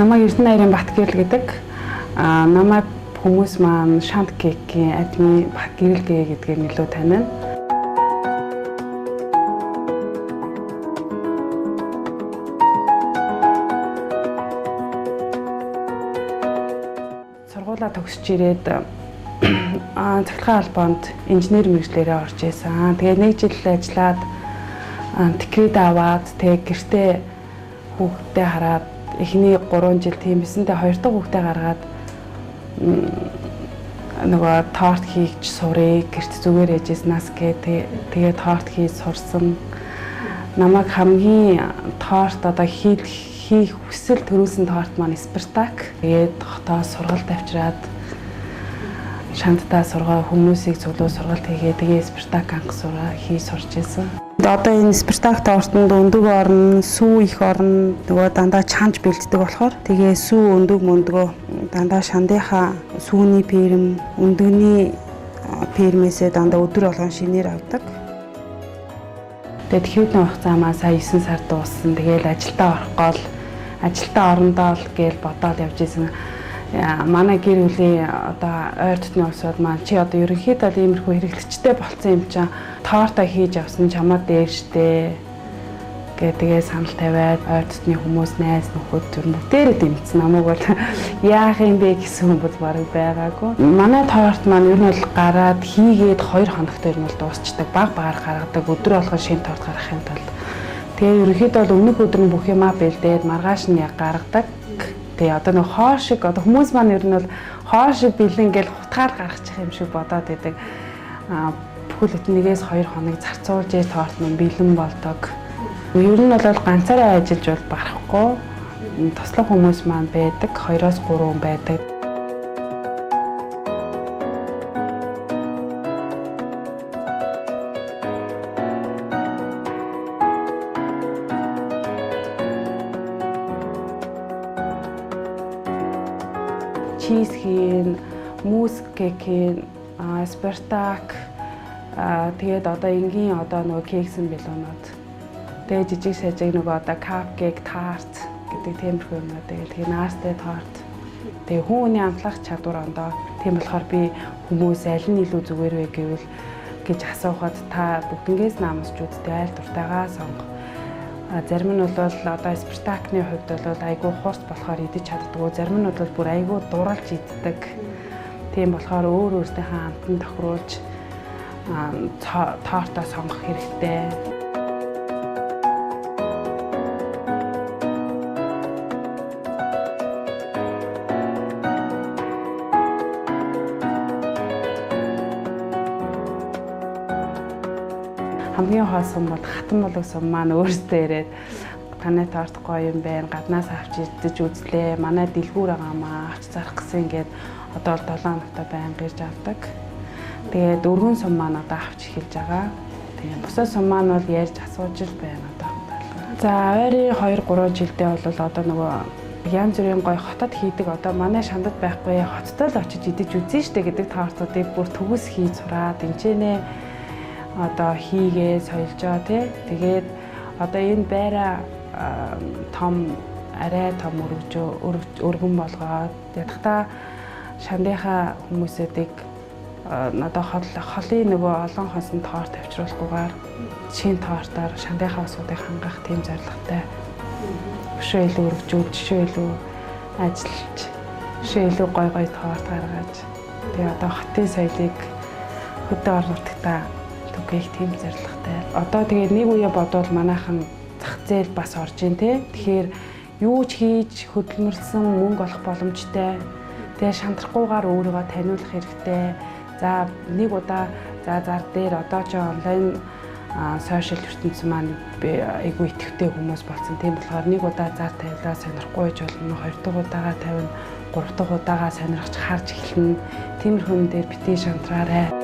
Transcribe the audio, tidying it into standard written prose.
Намайг Эрдэнэ Бат гэрэл гэдэг. Намайг хүмүүс маань Шант Кекийн админ Бат гэрэл гэдгээр нэлээд таниана. Сургуулаа төгсөж ирээд цахилгаан албанд инженер мэргэжлээрээ орж исэн. Тэгээ нэг жил ажиллаад декрет аваад тэгээ гэртээ хүүхдээ хараад эхний 3 жил тийм бисэнтэй 2 дахь хүүхдээ гаргаад нөгөө торт хийж сурыг гэрт зүгээр яжснаас тэгээ торт хийж сурсан. Намайг хамгийн торт одоо хийх хүсэл төрүүлсэн торт маань Спартак. Тэгээд хотоос сургалт авчираад Шантаа сургаа хүмүүсийг цуглуу сургалт хийгээ тэгээ Спартак анх хийж сурч ирсэн. Одоо энэ Спартак тортонд өндөг орно, сүү их орно, нөгөө дандаа чанж бэлддэг болохоор тэгээ сүү өндөг мөндгөө дандаа шандынхаа сүүний пэрэм, өндөгний пэрмээсээ дандаа өдөр болгон шинээр авдаг. Тэгээд тэхүүдний хугацаамаа сая 9 сар дууссан. Тэгээл ажилдаа орондоо л гээл бодоод явж исэн. Манай гэр бүлийн одоо ойр дотны усуд маань чи одоо ерөнхийдөө иймэрхүү хэрэглэгчтэй болцсон юм чинь торта хийж авсан чамаа дээрштэй тэгээ санал тавиад ойр дотны хүмүүс найз нөхөд бүгдээрээ дэмжсэн. Намайг бол яах юм бэ гэсэн хүн бол бараг байгаагүй. Манай торт маань ер нь бол гараад хийгээд 2 хоногт ер нь бол дуусчдаг. Багаар гаргадаг. Өдөр болгон шинэ торт гаргахын тулд тэгээ ерөнхийдөө бол өмнөх өдөр нь бүх юмаа бэлдээд маргааш нь яг гаргадаг. Тэгээ одоо нэг хоо шиг одоо хүмүүс маань ер нь бол хоо шиг бэлэн гэл хутгаар гаргачих юм шиг бодоод байдаг. Бүхэл бүтнээс 2 хоног зарцуулж торт нь бэлэн болдог. Ер нь бол ганцаараа ажиллаж бол барахгүй. Тослог хүмүүс маань байдаг. 2-3 хүн байдаг. Чиз хийн, мус кек хийн, Спартак тэгээд одоо энгийн одоо нөгөө кексэн бэлуунууд. Тэгээд жижиг сажиг нөгөө одоо капкейк, тарт гэдэг тиймэрхүү юмнууд. Тэгээд наастай торт. Тэгээд хүний амтлах чадвар ондоо. Тийм болохоор би хүмүүс аль нь илүү зүгээр вэ гэвэл гэж асуухад та бүгднгээс намсч үзтээ айл дуртайгаа сонго. Зарим нь бол одоо Спартакны хувьд бол айгүй хурц болохоор идэж чаддгүй. Зарим нь бол бүр айгүй дуралж иддэг. Тийм болохоор өөртөөхөө амтан тохируулж тортоо сонгох хэрэгтэй. Хамгийн хол сум бол хатан болог сум маань өөрсдөө ирээд таны торт гоё юм байна. Гаднаас авч идэж үзлээ. Манай дэлгүүр агаамаа авч зарах гэсэн ингээд одоо 7 хоногтой байнга ирж авдаг. Тэгээд өргөн сум маань одоо авч эхэлж байгаа. Тэгээд бусад сум маань бол ярьж асууж л байна одоо. За ойрын 2-3 жилдээ бол одоо нөгөө янз бүрийн гоё хотод хийдэг одоо манай Шандад байхгүй хоттой л очиж идэж үзэн штэ гэдэг тортуудыг бүр төгс хийж сураад энэчнээ одоо хийгээ соёлжоо тий. Тэгээд одоо энэ байраа арай том өргөн болгоод ядахта Шандынхаа хүмүүсүүдийг одоо холын нөгөө олон хонсон торт авчруулахгүйгээр шинэ тортоор Шандынхаа усуудыг хангах тийм зорилготой. Өшөө илүү өргөжүүл, жишээ илүү ажиллаж, жишээ илүү гой торт гаргаж тэгээ одоо хотын соёлыг хөдөө орон нутагтаа түгээх тийм зорилготой. Одоо тэгээд нэг үе бодвол манайхан зах зээл бас орж ийн тий. Тэгэхээр юу ч хийж хөдөлмөрлсөн мөнгө олох боломжтой. Тэгээ шантрахгүйгээр өөрийгөө таниулах хэрэгтэй. За нэг удаа зар дээр одоо ч онлайн сошиал ертөнцийн маань айгүй идэвхтэй хүмүүс болсон. Тийм болохоор нэг удаа зар тавилаа сонирхгүй гэж болно. 2 дахь удаагаа тавина, 3 дахь удаагаа сонирхож харж эхэлнэ. Тиймэрхүү юм дээр битгий шантраарай.